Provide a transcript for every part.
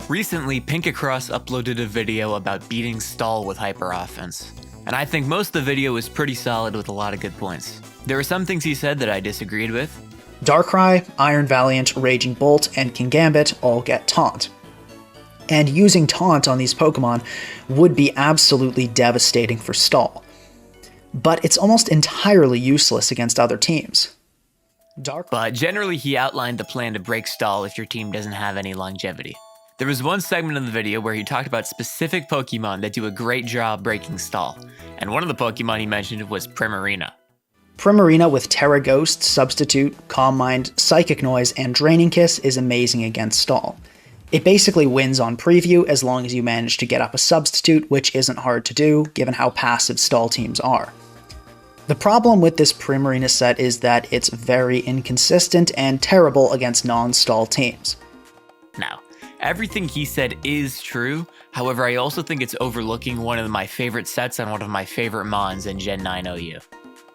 Recently, Pinkacross uploaded a video about beating Stall with hyper offense, and I think most of the video was pretty solid with a lot of good points. There were some things he said that I disagreed with. Darkrai, Iron Valiant, Raging Bolt, and Kingambit all get Taunt. And using Taunt on these Pokemon would be absolutely devastating for Stall. But it's almost entirely useless against other teams. But generally he outlined the plan to break Stall if your team doesn't have any longevity. There was one segment in the video where he talked about specific Pokemon that do a great job breaking Stall, and one of the Pokemon he mentioned was Primarina. Primarina with Terra Ghost, Substitute, Calm Mind, Psychic Noise, and Draining Kiss is amazing against Stall. It basically wins on preview as long as you manage to get up a Substitute, which isn't hard to do given how passive Stall teams are. The problem with this Primarina set is that it's very inconsistent and terrible against non-Stall teams. Now, everything he said is true, however I also think it's overlooking one of my favorite sets on one of my favorite mons in Gen 9 OU.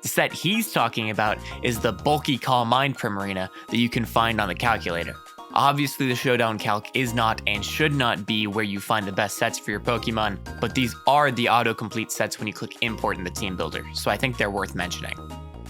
The set he's talking about is the bulky Calm Mind Primarina that you can find on the calculator. Obviously the Showdown calc is not and should not be where you find the best sets for your Pokemon, but these are the autocomplete sets when you click import in the team builder, so I think they're worth mentioning.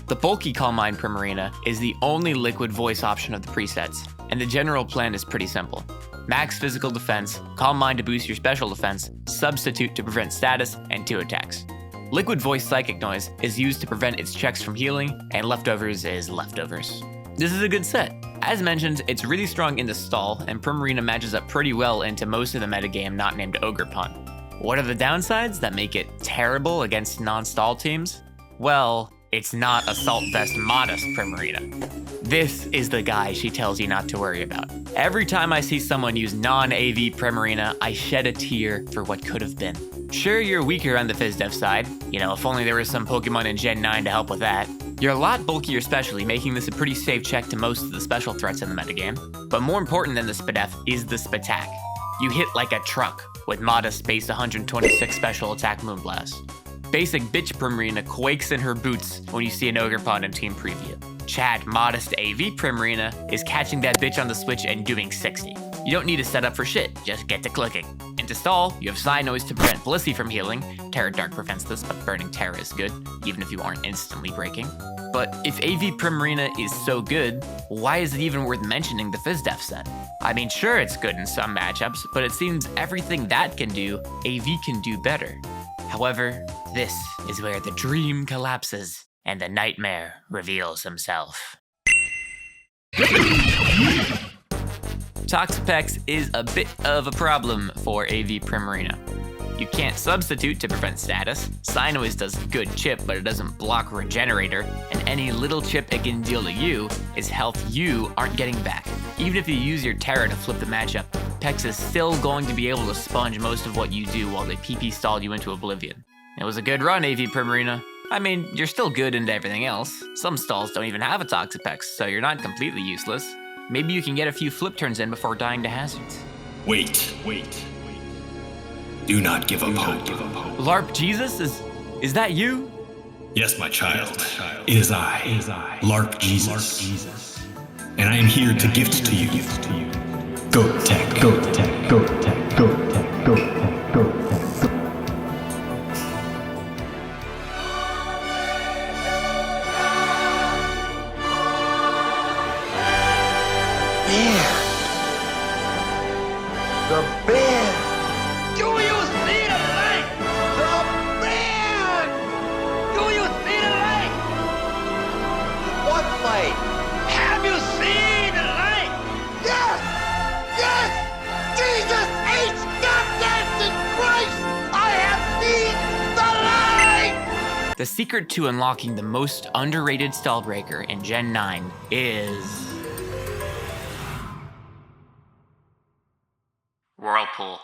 The bulky Calm Mind Primarina is the only liquid voice option of the presets, and the general plan is pretty simple. Max physical defense, Calm Mind to boost your special defense, Substitute to prevent status, and 2 attacks. Liquid Voice Psychic Noise is used to prevent its checks from healing, and Leftovers is Leftovers. This is a good set. As mentioned, it's really strong into Stall, and Primarina matches up pretty well into most of the metagame not named Ogerpon. What are the downsides that make it terrible against non-Stall teams? Well, it's not Assault Vest Modest Primarina. This is the guy she tells you not to worry about. Every time I see someone use non-AV Primarina, I shed a tear for what could have been. Sure, you're weaker on the PhysDev side. You know, if only there was some Pokemon in Gen 9 to help with that. You're a lot bulkier specially, making this a pretty safe check to most of the special threats in the metagame. But more important than the Spadef is the Spatak. You hit like a truck with modest base 126 special attack Moonblast. Basic bitch Primarina quakes in her boots when you see an Ogerpon in team preview. Chad modest AV Primarina is catching that bitch on the switch and doing 60. You don't need to set up for shit, just get to clicking. Into Stall, you have Psy Noise to prevent Blissey from healing. Terra Dark prevents this, but Burning Terra is good, even if you aren't instantly breaking. But if AV Primarina is so good, why is it even worth mentioning the PhysDev set? I mean, sure it's good in some matchups, but it seems everything that can do, AV can do better. However, this is where the dream collapses and the nightmare reveals himself. Toxapex is a bit of a problem for AV Primarina. You can't substitute to prevent status. Psy Noise does good chip, but it doesn't block Regenerator, and any little chip it can deal to you is health you aren't getting back. Even if you use your Terra to flip the matchup, Pex is still going to be able to sponge most of what you do while they PP stall you into oblivion. It was a good run, AV Primarina. I mean, you're still good into everything else. Some stalls don't even have a Toxapex, so you're not completely useless. Maybe you can get a few flip turns in before dying to hazards. Wait. Do not give up hope. LARP Jesus? Is that you? Yes, my child. It is I, LARP Jesus. And I am here to gift to you. GOAT Tech, GOAT Tech, GOAT Tech, GOAT Tech, GOAT Tech, GOAT Tech. The band! Do you see the light? The band! Do you see the light? What light? Have you seen the light? Yes! Yes! Jesus H. Goddamn Christ! I have seen the light! The secret to unlocking the most underrated Stallbreaker in Gen 9 is Whirlpool.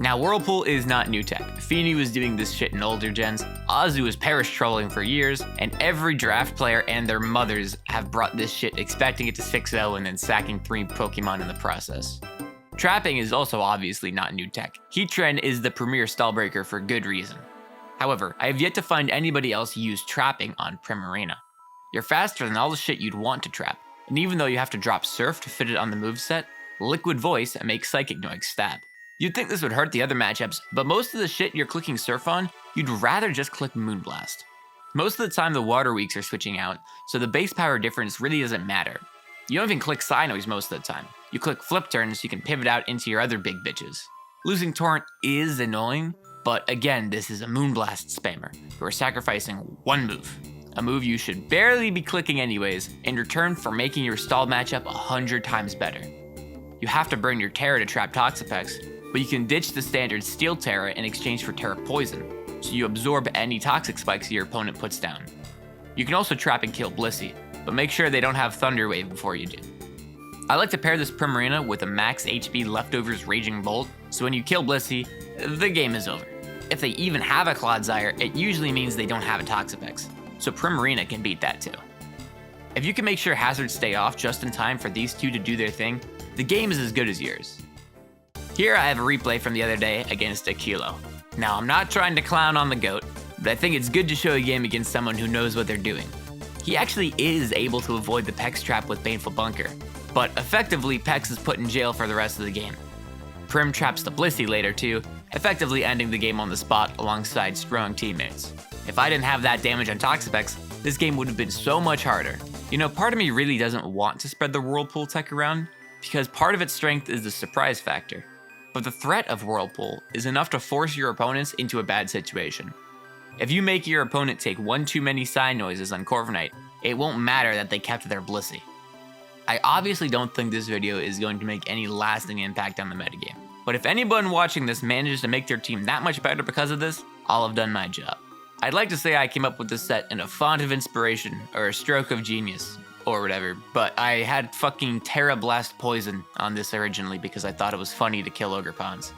Now, Whirlpool is not new tech. Feeny was doing this shit in older gens, Azu was parish trolling for years, and every draft player and their mothers have brought this shit expecting it to 6-0 and then sacking 3 Pokemon in the process. Trapping is also obviously not new tech. Heatran is the premier Stallbreaker for good reason. However, I have yet to find anybody else use trapping on Primarina. You're faster than all the shit you'd want to trap, and even though you have to drop Surf to fit it on the moveset, Liquid Voice makes Psychic Noise stab. You'd think this would hurt the other matchups, but most of the shit you're clicking Surf on, you'd rather just click Moonblast. Most of the time the water weaks are switching out, so the base power difference really doesn't matter. You don't even click Psy Noise most of the time. You click Flip Turn so you can pivot out into your other big bitches. Losing Torrent is annoying, but again, this is a Moonblast spammer. You are sacrificing one move. A move you should barely be clicking anyways, in return for making your stall matchup 100 times better. You have to burn your Terra to trap Toxapex, but you can ditch the standard Steel Terra in exchange for Terra Poison, so you absorb any toxic spikes your opponent puts down. You can also trap and kill Blissey, but make sure they don't have Thunder Wave before you do. I like to pair this Primarina with a max HP Leftovers Raging Bolt, so when you kill Blissey, the game is over. If they even have a Clodsire, it usually means they don't have a Toxapex, so Primarina can beat that too. If you can make sure hazards stay off just in time for these two to do their thing, the game is as good as yours. Here I have a replay from the other day against Aquilo. Now I'm not trying to clown on the GOAT, but I think it's good to show a game against someone who knows what they're doing. He actually is able to avoid the Pex trap with Baneful Bunker, but effectively Pex is put in jail for the rest of the game. Prim traps the Blissey later too, effectively ending the game on the spot alongside strong teammates. If I didn't have that damage on Toxapex, this game would have been so much harder. You know, part of me really doesn't want to spread the Whirlpool tech around, because part of its strength is the surprise factor. But the threat of Whirlpool is enough to force your opponents into a bad situation. If you make your opponent take one too many Psy noises on Corviknight, it won't matter that they kept their Blissey. I obviously don't think this video is going to make any lasting impact on the metagame, but if anyone watching this manages to make their team that much better because of this, I'll have done my job. I'd like to say I came up with this set in a font of inspiration, or a stroke of genius, or whatever, but I had fucking Terra Blast Poison on this originally because I thought it was funny to kill Ogre Pawns.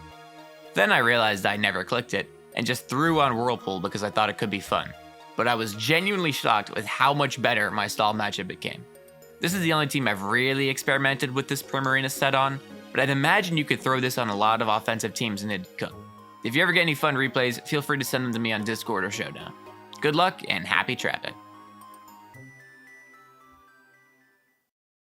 Then I realized I never clicked it, and just threw on Whirlpool because I thought it could be fun. But I was genuinely shocked with how much better my stall matchup became. This is the only team I've really experimented with this Primarina set on, but I'd imagine you could throw this on a lot of offensive teams and it'd cook. If you ever get any fun replays, feel free to send them to me on Discord or Showdown. Good luck and happy trapping.